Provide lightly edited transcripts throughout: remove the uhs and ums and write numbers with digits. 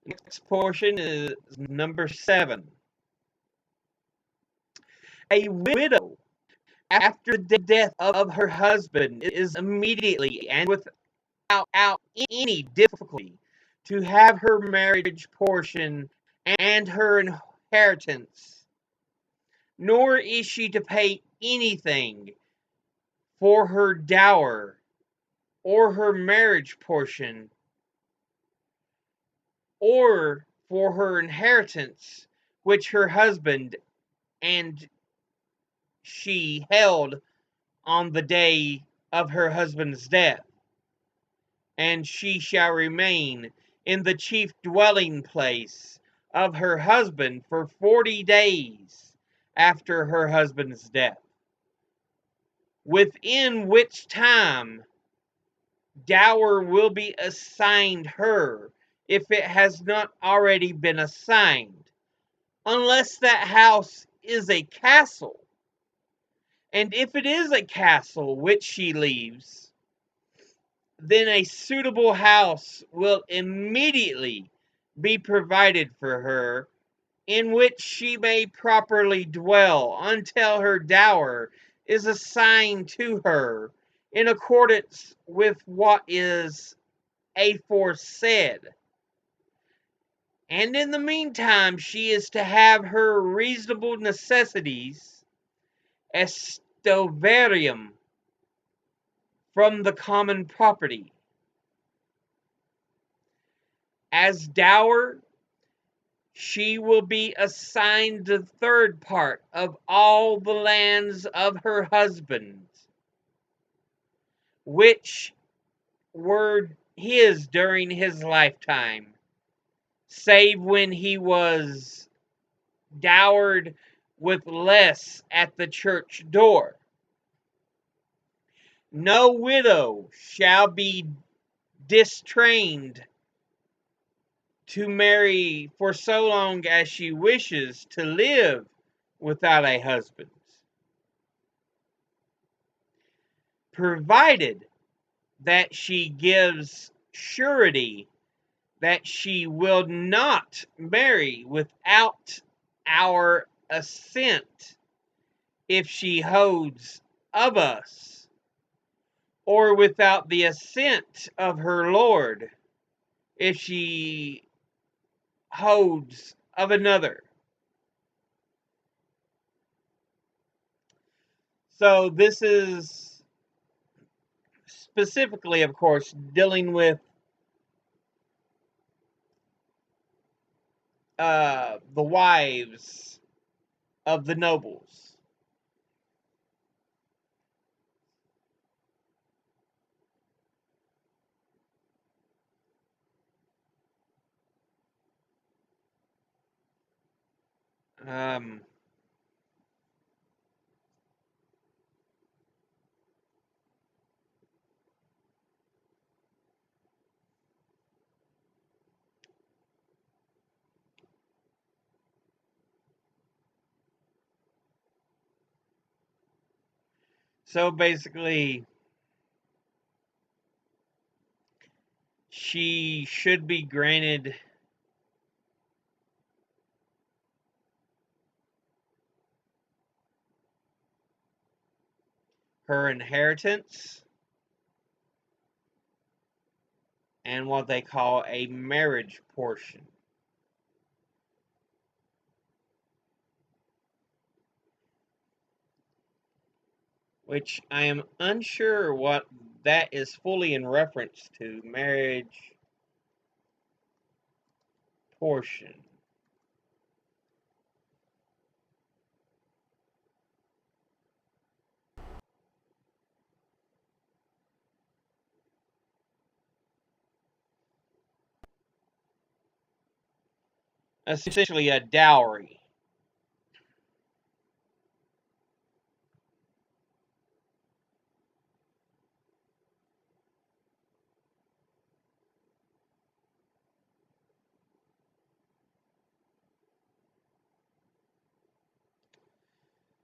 Next portion is number 7. A widow, after the death of her husband, is immediately and without any difficulty to have her marriage portion and her inheritance, nor is she to pay anything for her dower or her marriage portion or for her inheritance which her husband and she held on the day of her husband's death, and she shall remain in the chief dwelling place of her husband for 40 days after her husband's death, within which time dower will be assigned her if it has not already been assigned, unless that house is a castle. And if it is a castle which she leaves, then a suitable house will immediately be provided for her, in which she may properly dwell until her dower is assigned to her in accordance with what is aforesaid. And in the meantime, she is to have her reasonable necessities estovarium from the common property. As dower, she will be assigned the third part of all the lands of her husband, which were his during his lifetime, save when he was dowered with less at the church door. No widow shall be distrained to marry for so long as she wishes to live without a husband, provided that she gives surety that she will not marry without our assent if she holds of us, or without the assent of her lord if she holds of another. So this is specifically, of course, dealing with the wives of the nobles. Um, so basically, she should be granted her inheritance and what they call a marriage portion. Which I am unsure what that is fully in reference to. Marriage portion. Essentially a dowry.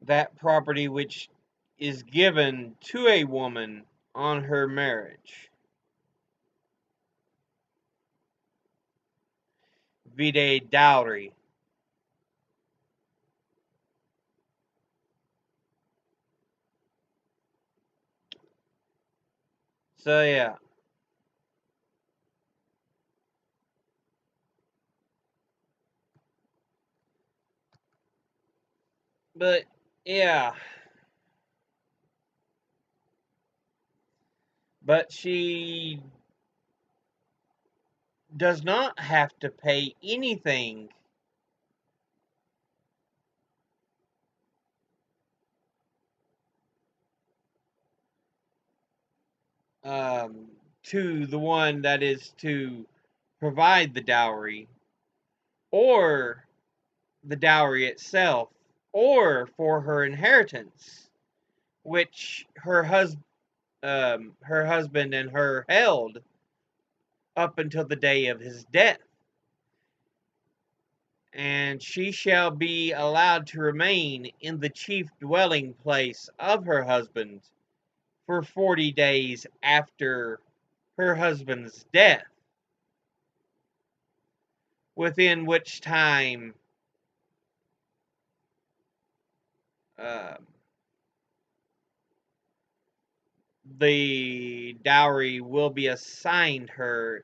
That property which is given to a woman on her marriage. vide dowry. So yeah, but yeah, but she does not have to pay anything to the one that is to provide the dowry, or the dowry itself, or for her inheritance, which her husband and her held up until the day of his death. And she shall be allowed to remain in the chief dwelling place of her husband for 40 days after her husband's death, within which time uh, the dowry will be assigned her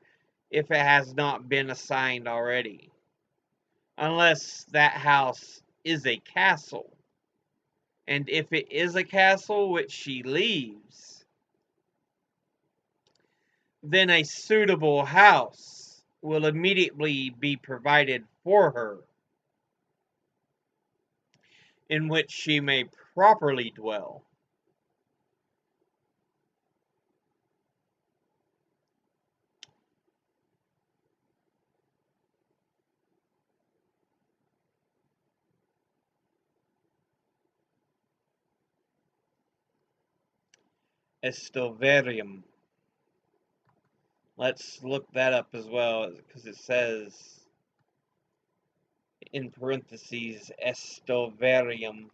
if it has not been assigned already, unless that house is a castle. And if it is a castle which she leaves, then a suitable house will immediately be provided for her in which she may properly dwell. Estoverium. Let's look that up as well because it says in parentheses Estoverium,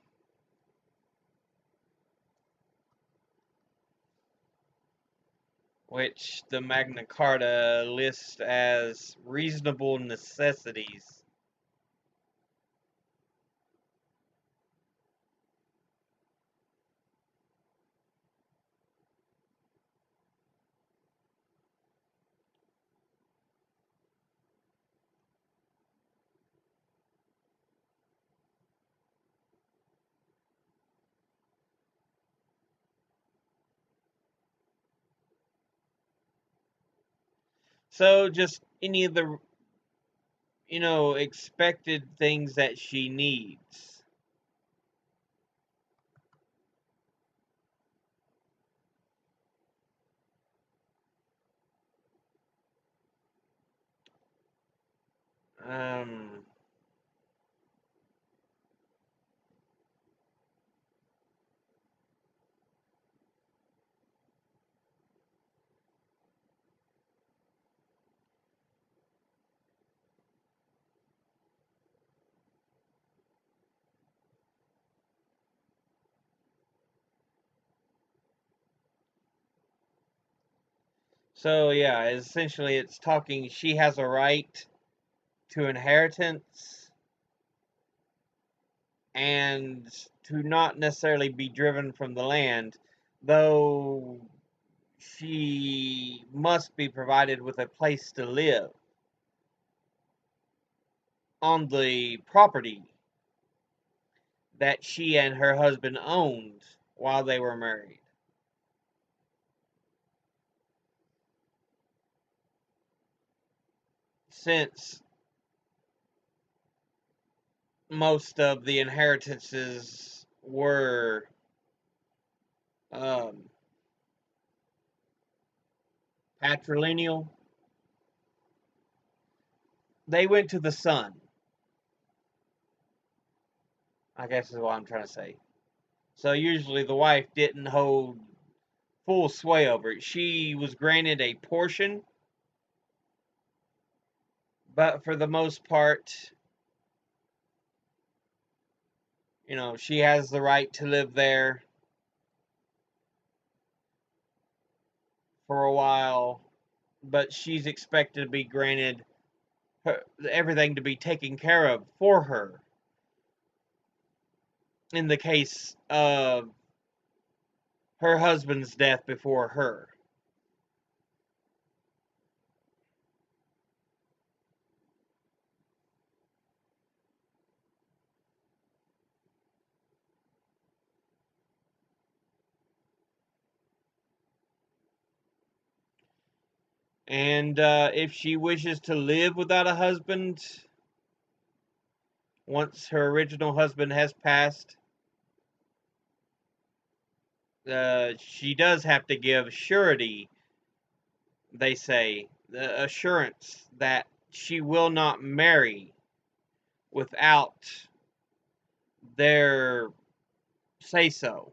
which the Magna Carta lists as reasonable necessities. So just any of the expected things that she needs. Um, so yeah, essentially it's talking she has a right to inheritance and to not necessarily be driven from the land, though she must be provided with a place to live on the property that she and her husband owned while they were married. Since most of the inheritances were um, patrilineal, they went to the son, I guess is what I'm trying to say. So usually the wife didn't hold full sway over it. She was granted a portion, but for the most part, she has the right to live there for a while, but she's expected to be granted everything to be taken care of for her in the case of her husband's death before her. And if she wishes to live without a husband, once her original husband has passed, she does have to give surety, they say, the assurance that she will not marry without their say so.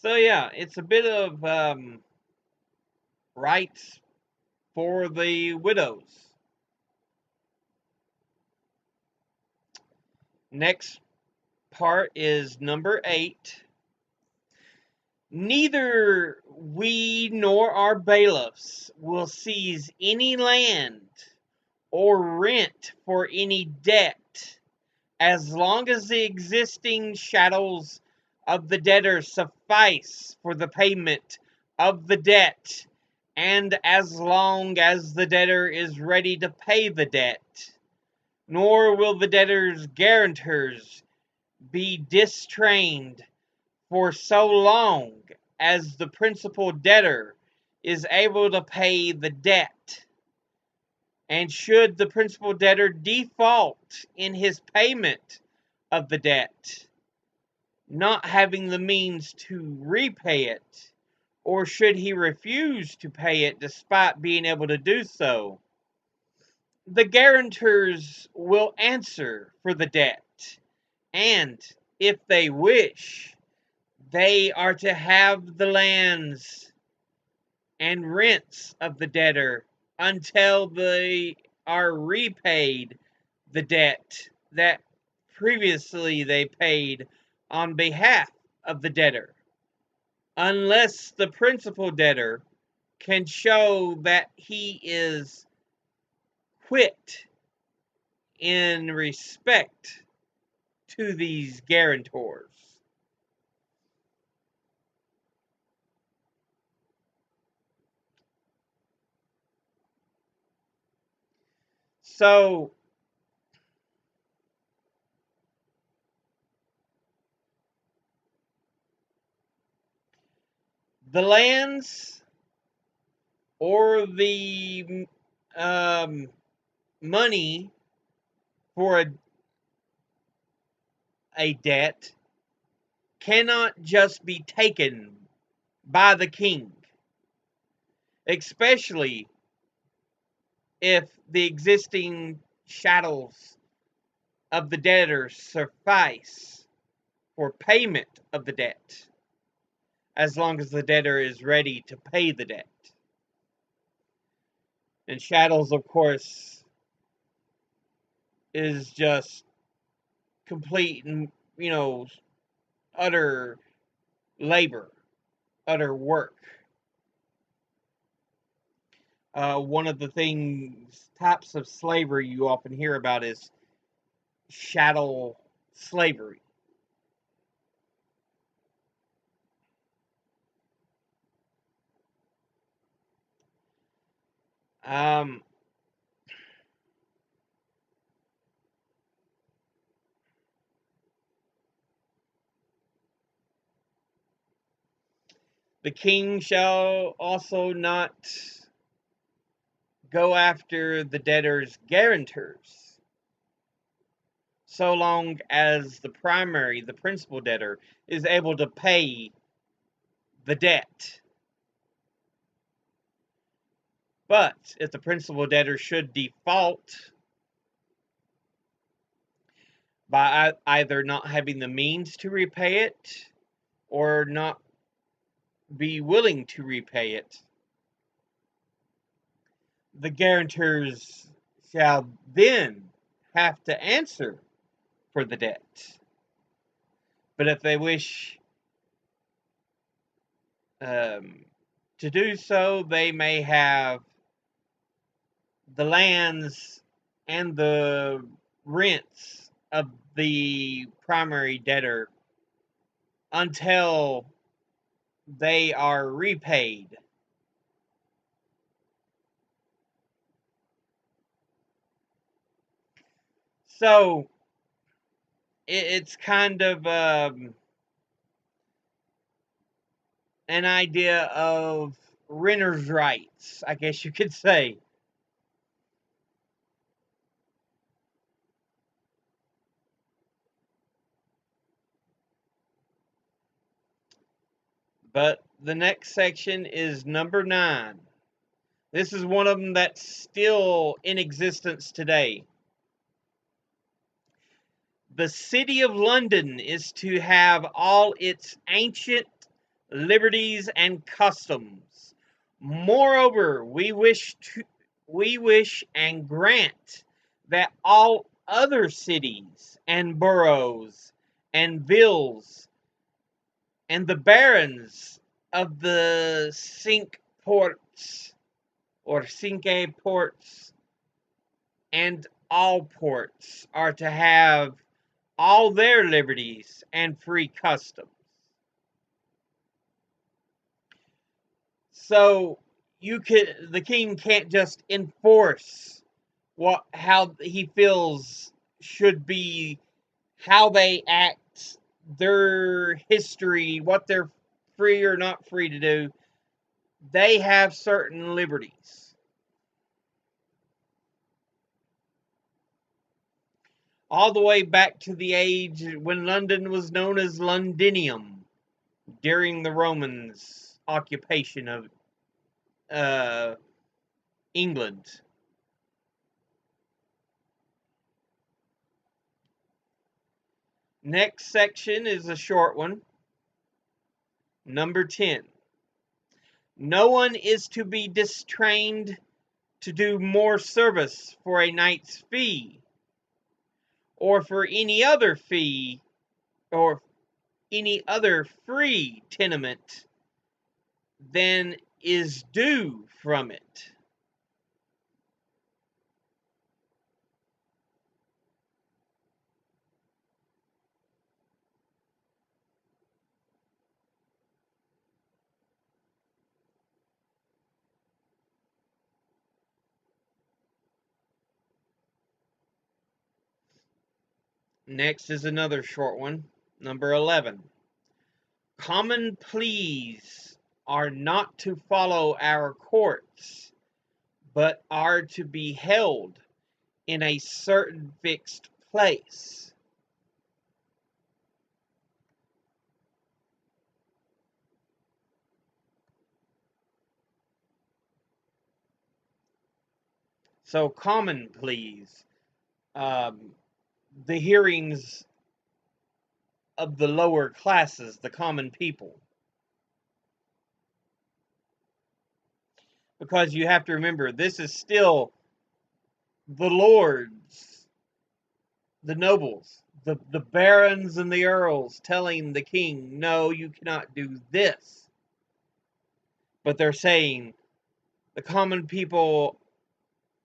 So yeah, it's a bit of rights for the widows. Next part is number 8. Neither we nor our bailiffs will seize any land or rent for any debt, as long as the existing chattels of the debtor suffice for the payment of the debt, and as long as the debtor is ready to pay the debt. Nor will the debtor's guarantors be distrained for so long as the principal debtor is able to pay the debt. And should the principal debtor default in his payment of the debt, not having the means to repay it, or should he refuse to pay it despite being able to do so, the guarantors will answer for the debt, and, if they wish, they are to have the lands and rents of the debtor until they are repaid the debt that previously they paid on behalf of the debtor, unless the principal debtor can show that he is quit in respect to these guarantors. So the lands or the money for a debt cannot just be taken by the king, especially if the existing chattels of the debtor suffice for payment of the debt, as long as the debtor is ready to pay the debt. And chattels, of course, is just complete and, utter labor, utter work. One of the types of slavery you often hear about is chattel slavery. Um, the king shall also not go after the debtor's guarantors, so long as the principal debtor, is able to pay the debt. But if the principal debtor should default by either not having the means to repay it or not be willing to repay it, the guarantors shall then have to answer for the debt. But if they wish to do so, they may have the lands and the rents of the primary debtor until they are repaid. So it's kind of an idea of renter's rights, I guess you could say. But the next section is number 9. This is one of them that's still in existence today. The City of London is to have all its ancient liberties and customs. Moreover, we wish and grant that all other cities and boroughs and villes and the barons of the Cinque Ports or Cinque Ports and all ports are to have all their liberties and free customs. So the king can't just enforce how he feels should be, how they act, their history, what they're free or not free to do. They have certain liberties. All the way back to the age when London was known as Londinium during the Romans' occupation of uh, England. Next section is a short one. Number 10. No one is to be distrained to do more service for a night's fee, or for any other fee, or any other free tenement than is due from it. Next is another short one, number 11. Common pleas are not to follow our courts, but are to be held in a certain fixed place. So, common pleas, um, the hearings of the lower classes, the common people. Because you have to remember, this is still the lords, the nobles, the barons and the earls telling the king, no, you cannot do this. But they're saying the common people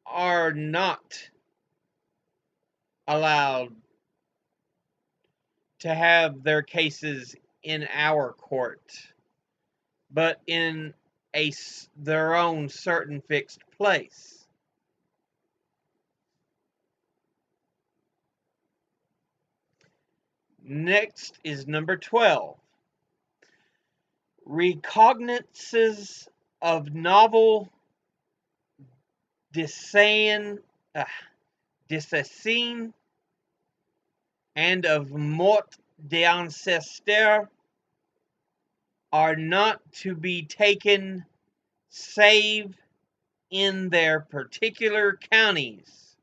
are not allowed to have their cases in our court, but in their own certain fixed place. Next is number 12. Recognizances of novel dissaying, and of mort d'ancestor are not to be taken save in their particular counties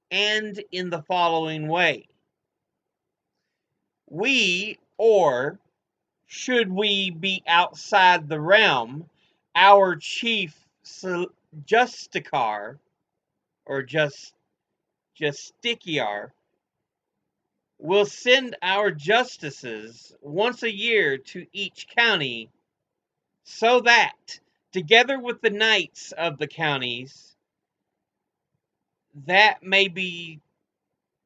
and in the following way. We, or Should we be outside the realm, our chief justicar or justiciar will send our justices once a year to each county, so that, together with the knights of the counties, that may be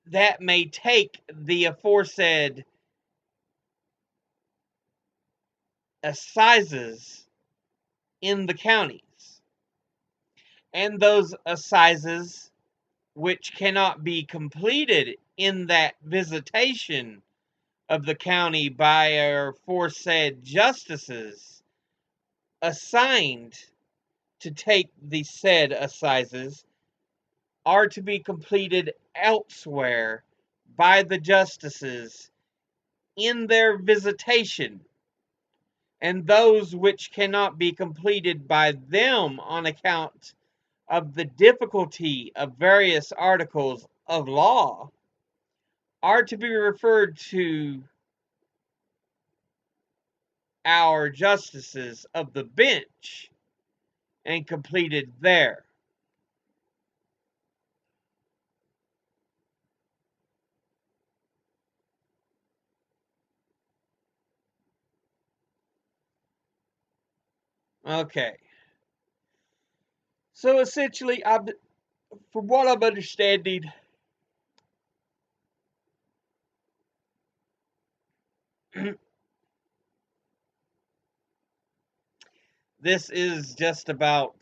that may take the aforesaid assizes in the counties, and those assizes which cannot be completed in that visitation of the county by our aforesaid justices assigned to take the said assizes, are to be completed elsewhere by the justices in their visitation, and those which cannot be completed by them on account of the difficulty of various articles of law are to be referred to our justices of the bench and completed there. Okay. So essentially, from what I'm understanding, this is just about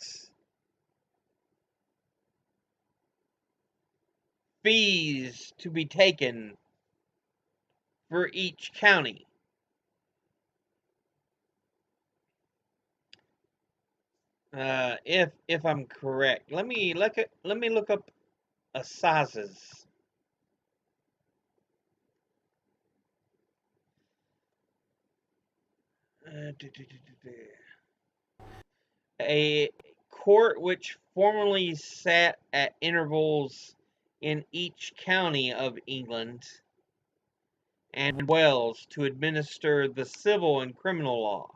fees to be taken for each county. If I'm correct, let me look up assizes. A court which formerly sat at intervals in each county of England and Wales to administer the civil and criminal law.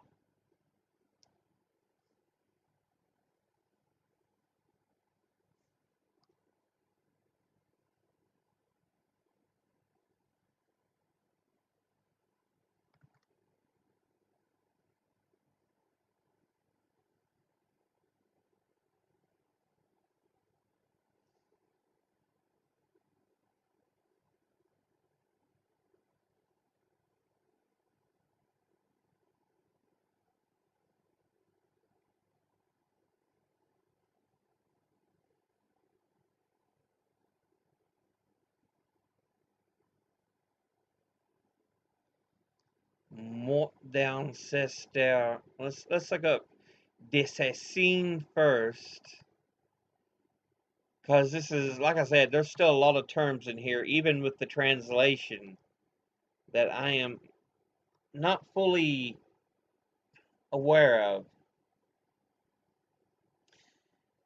Mort d'ancestor. Let's look up dissassin first, because this is, like I said, there's still a lot of terms in here, even with the translation, that I am not fully aware of.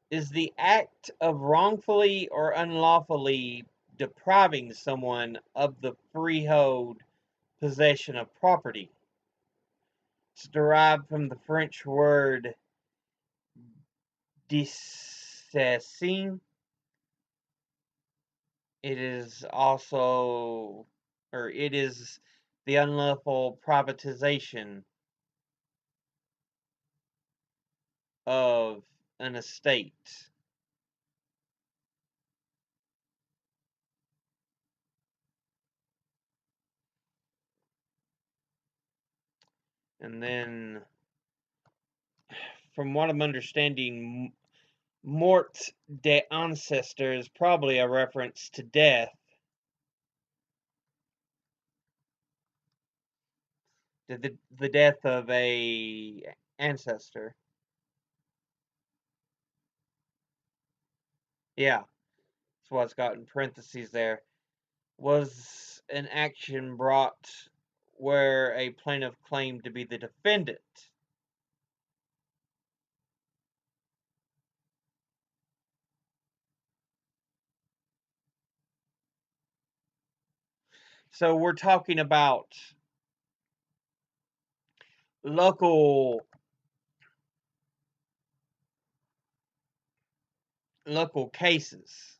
Is the act of wrongfully or unlawfully depriving someone of the freehold possession of property. It's derived from the French word dissassin. It is also, or it is the unlawful privatization of an estate. And then, from what I'm understanding, mort de ancestor is probably a reference to death. The death of a ancestor. Yeah, that's what's got in parentheses there. Was an action brought where a plaintiff claimed to be the defendant. So we're talking about local local cases.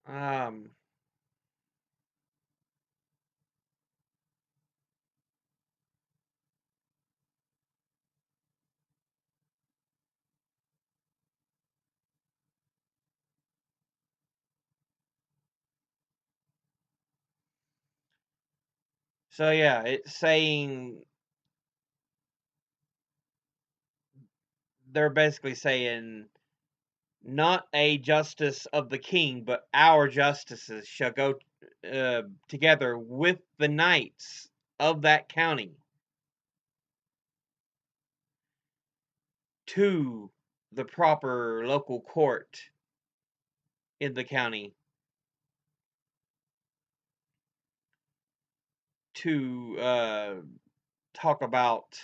Um, so yeah, it's saying they're basically saying not a justice of the king, but our justices shall go together with the knights of that county to the proper local court in the county to talk about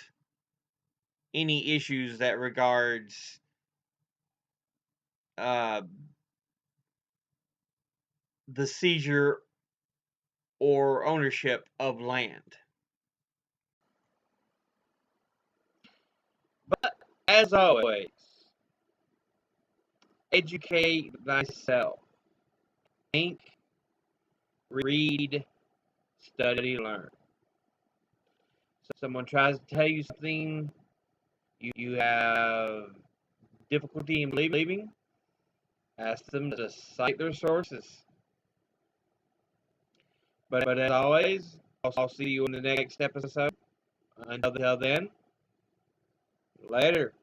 any issues that regards uh, the seizure or ownership of land. But as always, educate thyself. Think, read, study, learn. Someone tries to tell you something you have difficulty in believing, ask them to cite their sources. But as always, I'll see you in the next episode. Until then, later.